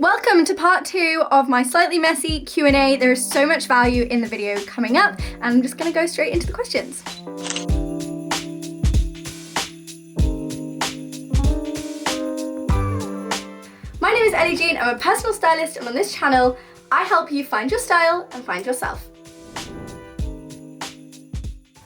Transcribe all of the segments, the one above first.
Welcome to part 2 of my slightly messy Q&A. There is so much value in the video coming up, and I'm just going to go straight into the questions. My name is Ellie-Jean, I'm a personal stylist, and on this channel, I help you find your style and find yourself.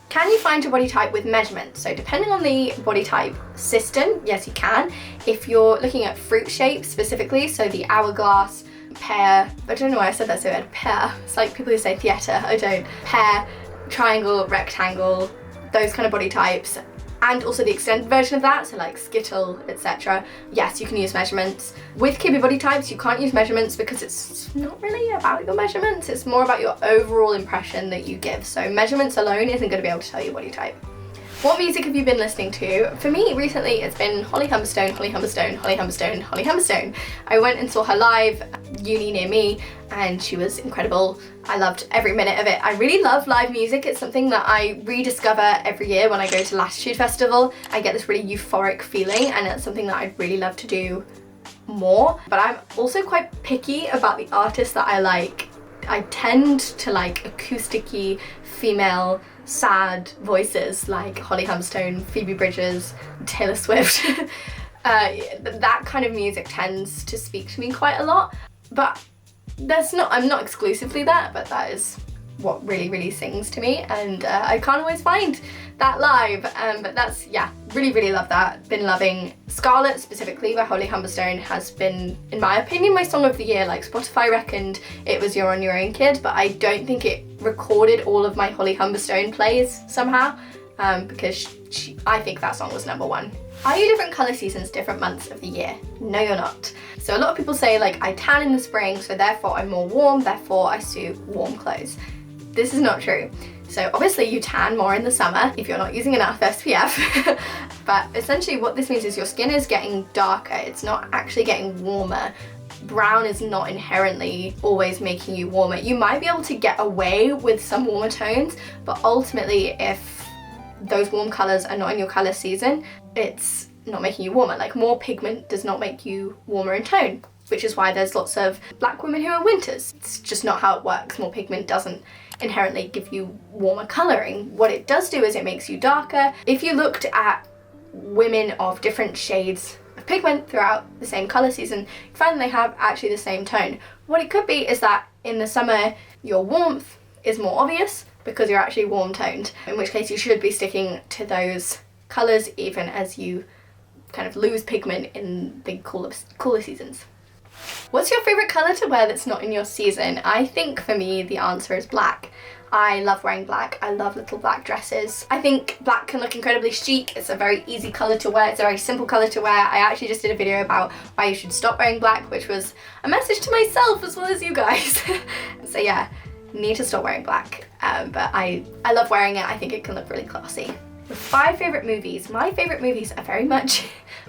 Can you find your body type with measurements? So depending on the body type system, yes you can. If you're looking at fruit shapes specifically, so the hourglass, pear, I don't know why I said that so weird, pear, it's like people who say theatre, I don't. Pear, triangle, rectangle, those kind of body types. And also the extended version of that, so like skittle, etc. Yes, you can use measurements. With Kibbe body types, you can't use measurements because it's not really about your measurements, it's more about your overall impression that you give. So measurements alone isn't going to be able to tell your body type. What music have you been listening to? For me, recently, it's been Holly Humberstone, Holly Humberstone, Holly Humberstone, Holly Humberstone. I went and saw her live at uni near me, and she was incredible. I loved every minute of it. I really love live music. It's something that I rediscover every year when I go to Latitude Festival. I get this really euphoric feeling, and it's something that I'd really love to do more. But I'm also quite picky about the artists that I like. I tend to like acoustic-y, female, sad voices like Holly Humberstone, Phoebe Bridgers, Taylor Swift. That kind of music tends to speak to me quite a lot, but I'm not exclusively that, but that is what really sings to me, and I can't always find that live, but that's, yeah, really love that. Been loving Scarlet specifically by Holly Humberstone has been, in my opinion, my song of the year. Like Spotify reckoned it was You're on Your Own Kid, but I don't think it recorded all of my Holly Humberstone plays somehow, because I think that song was #1. Are you different colour seasons, different months of the year? No, you're not. So a lot of people say like I tan in the spring, so therefore I'm more warm, therefore I suit warm clothes. This is not true. So obviously you tan more in the summer if you're not using enough SPF, but essentially what this means is your skin is getting darker, it's not actually getting warmer. Brown is not inherently always making you warmer. You might be able to get away with some warmer tones, but ultimately if those warm colours are not in your colour season, it's not making you warmer. Like more pigment does not make you warmer in tone, which is why there's lots of black women who are winters. It's just not how it works. More pigment doesn't inherently give you warmer colouring. What it does do is it makes you darker. If you looked at women of different shades of pigment throughout the same colour season, you find they have actually the same tone. What it could be is that in the summer your warmth is more obvious because you're actually warm toned, in which case you should be sticking to those colours even as you kind of lose pigment in the cooler seasons. What's your favourite colour to wear that's not in your season? I think for me the answer is black. I love wearing black. I love little black dresses. I think black can look incredibly chic. It's a very easy colour to wear. It's a very simple colour to wear. I actually just did a video about why you should stop wearing black, which was a message to myself as well as you guys. So yeah, need to stop wearing black. But I love wearing it. I think it can look really classy. The 5 favourite movies. My favourite movies are very much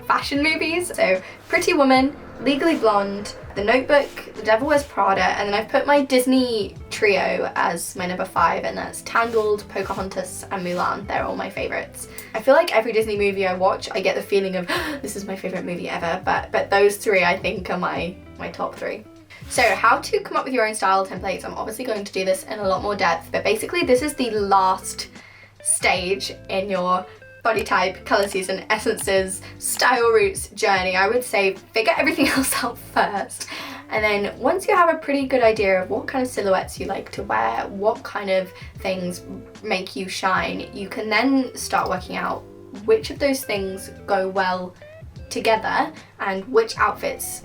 fashion movies. So Pretty Woman, Legally Blonde, The Notebook, The Devil Wears Prada, and then I've put my Disney trio as my #5, and that's Tangled, Pocahontas and Mulan. They're all my favourites. I feel like every Disney movie I watch, I get the feeling of this is my favourite movie ever, but those 3 I think are my top 3. So how to come up with your own style templates. I'm obviously going to do this in a lot more depth, but basically this is the last stage in your body type, colour season, essences, style routes journey. I would say figure everything else out first, and then once you have a pretty good idea of what kind of silhouettes you like to wear, what kind of things make you shine, you can then start working out which of those things go well together and which outfits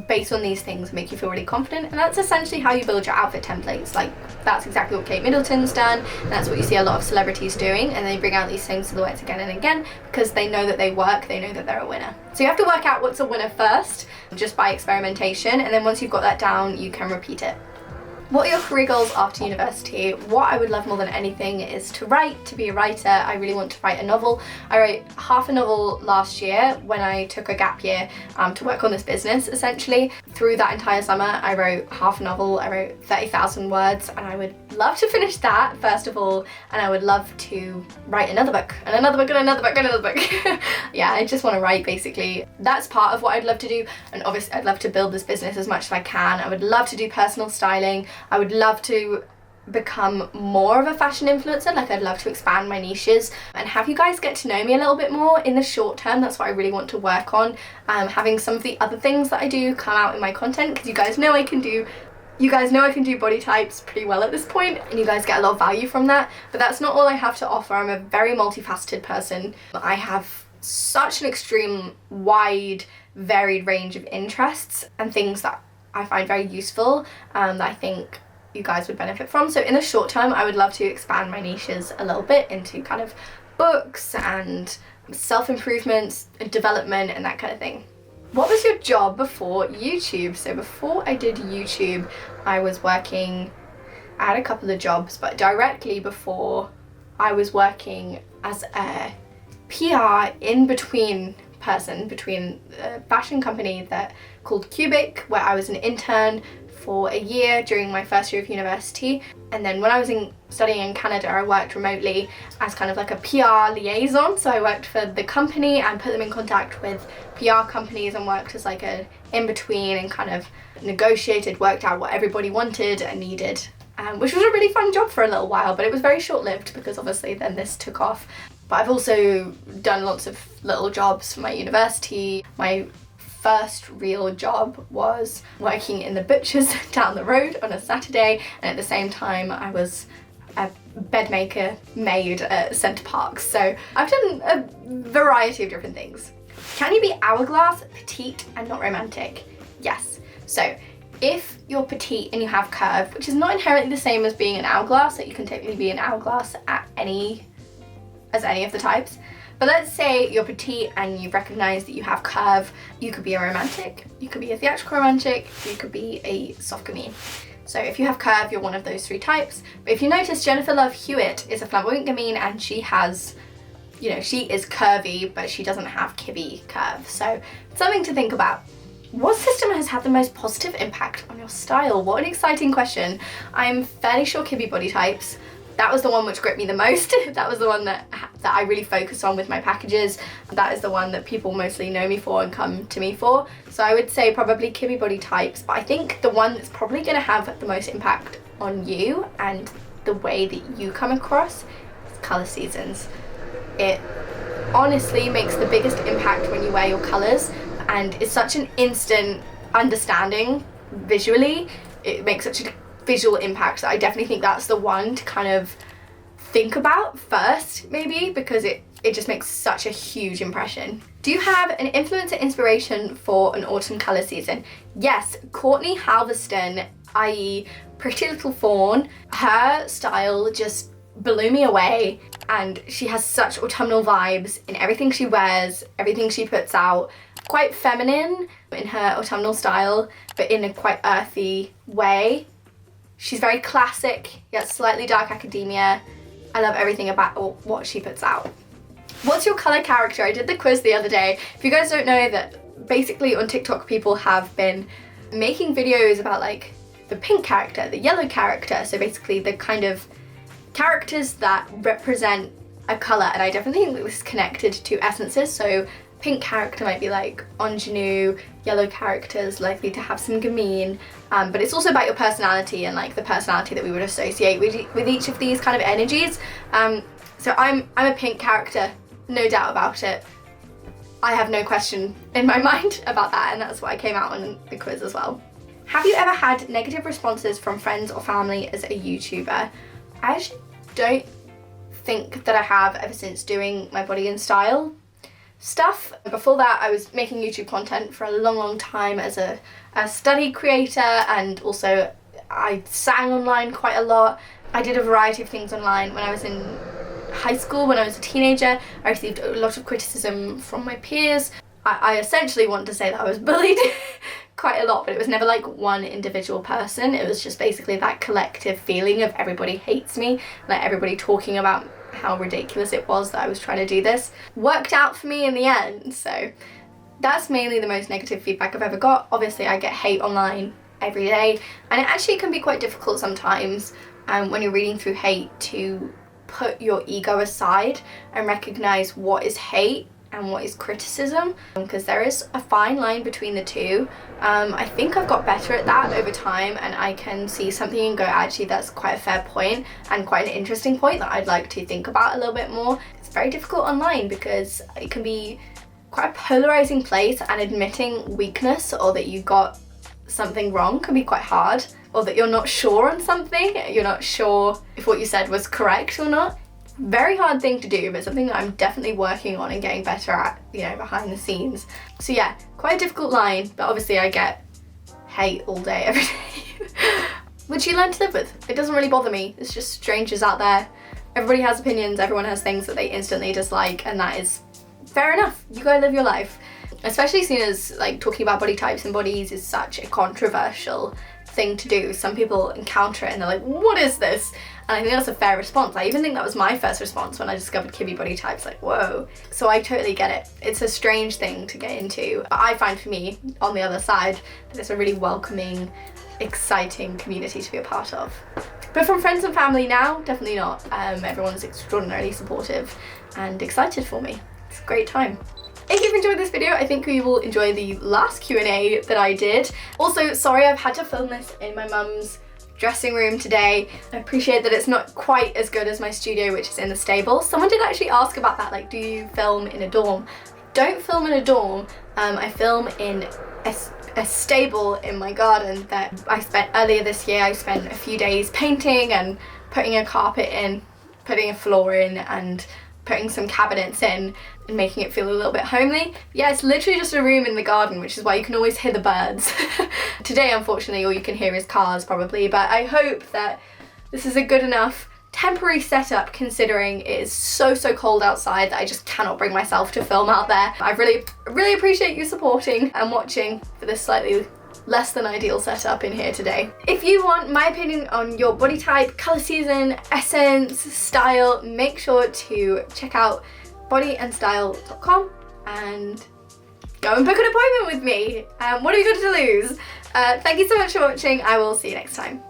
based on these things make you feel really confident. And that's essentially how you build your outfit templates. Like that's exactly what Kate Middleton's done, and that's what you see a lot of celebrities doing, and they bring out these same silhouettes again and again because they know that they work, they know that they're a winner. So you have to work out what's a winner first, just by experimentation, and then once you've got that down you can repeat it. What are your career goals after university? What I would love more than anything is to write, to be a writer. I really want to write a novel. I wrote half a novel last year when I took a gap year to work on this business, essentially. Through that entire summer, I wrote half a novel. I wrote 30,000 words, and I would love to finish that first of all, and I would love to write another book and another book and another book and another book. Yeah, I just want to write basically. That's part of what I'd love to do, and obviously I'd love to build this business as much as I can. I would love to do personal styling. I would love to become more of a fashion influencer. Like, I'd love to expand my niches and have you guys get to know me a little bit more in the short term. That's what I really want to work on, having some of the other things that I do come out in my content, because you guys know I can do body types pretty well at this point, and you guys get a lot of value from that. But that's not all I have to offer. I'm a very multifaceted person. I have such an extreme, wide, varied range of interests and things that I find very useful, that I think you guys would benefit from. So in the short term, I would love to expand my niches a little bit into kind of books and self-improvement, development, and that kind of thing. What was your job before YouTube? So before I did YouTube, I was working, I had a couple of jobs, but directly before I was working as a PR in-between person between a fashion company that called Kibbe, where I was an intern for a year during my first year of university, and then when I was studying in Canada, I worked remotely as kind of like a PR liaison. So I worked for the company and put them in contact with PR companies and worked as like a in-between and kind of negotiated, worked out what everybody wanted and needed, which was a really fun job for a little while, but it was very short-lived because obviously then this took off. But I've also done lots of little jobs for my university. My first real job was working in the butcher's down the road on a Saturday, and at the same time I was a bed maker maid at Centre Parks. So I've done a variety of different things. Can you be hourglass, petite, and not romantic? Yes. So if you're petite and you have curve, which is not inherently the same as being an hourglass, that you can technically be an hourglass as any of the types. But let's say you're petite and you recognise that you have curve. You could be a romantic, you could be a theatrical romantic, you could be a soft gamine. So if you have curve, you're one of those three types. But if you notice, Jennifer Love Hewitt is a flamboyant gamine, and she has, you know, she is curvy, but she doesn't have Kibbe curve. So something to think about. What system has had the most positive impact on your style? What an exciting question. I'm fairly sure Kibbe body types. That was the one which gripped me the most. That was the one that I really focused on with my packages. That is the one that people mostly know me for and come to me for. So I would say probably Kibbe body types, but I think the one that's probably gonna have the most impact on you and the way that you come across is colour seasons. It honestly makes the biggest impact when you wear your colours, and it's such an instant understanding visually. It makes such a visual impact that I definitely think that's the one to kind of think about first, maybe, because it just makes such a huge impression. Do you have an influencer inspiration for an autumn colour season? Yes, Courtney Halverston, i.e. Pretty Little Fawn. Her style just blew me away, and she has such autumnal vibes in everything she wears, everything she puts out. Quite feminine in her autumnal style, but in a quite earthy way. She's very classic, yet slightly dark academia. I love everything about what she puts out. What's your colour character? I did the quiz the other day. If you guys don't know, that basically on TikTok people have been making videos about like the pink character, the yellow character, so basically the kind of characters that represent a colour, and I definitely think that this is connected to essences. So pink character might be like ingenue, yellow characters likely to have some gamine, but it's also about your personality and like the personality that we would associate with each of these kind of energies. So I'm a pink character, no doubt about it. I have no question in my mind about that, and that's what I came out on the quiz as well. Have you ever had negative responses from friends or family as a YouTuber? I actually don't think that I have ever since doing my body and style stuff. Before that, I was making YouTube content for a long time as a study creator, and also I sang online quite a lot. I did a variety of things online. When I was in high school, when I was a teenager, I received a lot of criticism from my peers. I essentially want to say that I was bullied quite a lot, but it was never like one individual person. It was just basically that collective feeling of everybody hates me, like everybody talking about how ridiculous it was that I was trying to do this. Worked out for me in the end, so that's mainly the most negative feedback I've ever got. Obviously I get hate online every day, and it actually can be quite difficult sometimes when you're reading through hate to put your ego aside and recognize what is hate and what is criticism, because there is a fine line between the two. I think I've got better at that over time, and I can see something and go, actually that's quite a fair point and quite an interesting point that I'd like to think about a little bit more. It's very difficult online because it can be quite a polarizing place, and admitting weakness or that you got something wrong can be quite hard, or that you're not sure on something, you're not sure if what you said was correct or not. Very hard thing to do, but something that I'm definitely working on and getting better at, you know, behind the scenes. So yeah, quite a difficult line, but obviously I get hate all day, every day, which you learn to live with. It doesn't really bother me. It's just strangers out there. Everybody has opinions, everyone has things that they instantly dislike, and that is fair enough. You gotta live your life. Especially seeing as like talking about body types and bodies is such a controversial thing to do. Some people encounter it and they're like, what is this? And I think that's a fair response. I even think that was my first response when I discovered Kibbe body types, like, whoa. So I totally get it. It's a strange thing to get into. But I find for me, on the other side, that it's a really welcoming, exciting community to be a part of. But from friends and family now, definitely not. Everyone's extraordinarily supportive and excited for me. It's a great time. If you've enjoyed this video, I think you will enjoy the last Q&A that I did. Also, sorry I've had to film this in my mum's dressing room today. I appreciate that it's not quite as good as my studio, which is in the stable. Someone did actually ask about that, like, do you film in a dorm? I don't film in a dorm. I film in a stable in my garden that I spent earlier this year. I spent a few days painting and putting a carpet in, putting a floor in, and putting some cabinets in and making it feel a little bit homely. Yeah, it's literally just a room in the garden, which is why you can always hear the birds. Today, unfortunately, all you can hear is cars probably, but I hope that this is a good enough temporary setup considering it is so cold outside that I just cannot bring myself to film out there. I really appreciate you supporting and watching for this slightly less than ideal setup in here today. If you want my opinion on your body type, color season, essence, style, make sure to check out bodyandstyle.com and go and book an appointment with me. What have you got to lose? Thank you so much for watching. I will see you next time.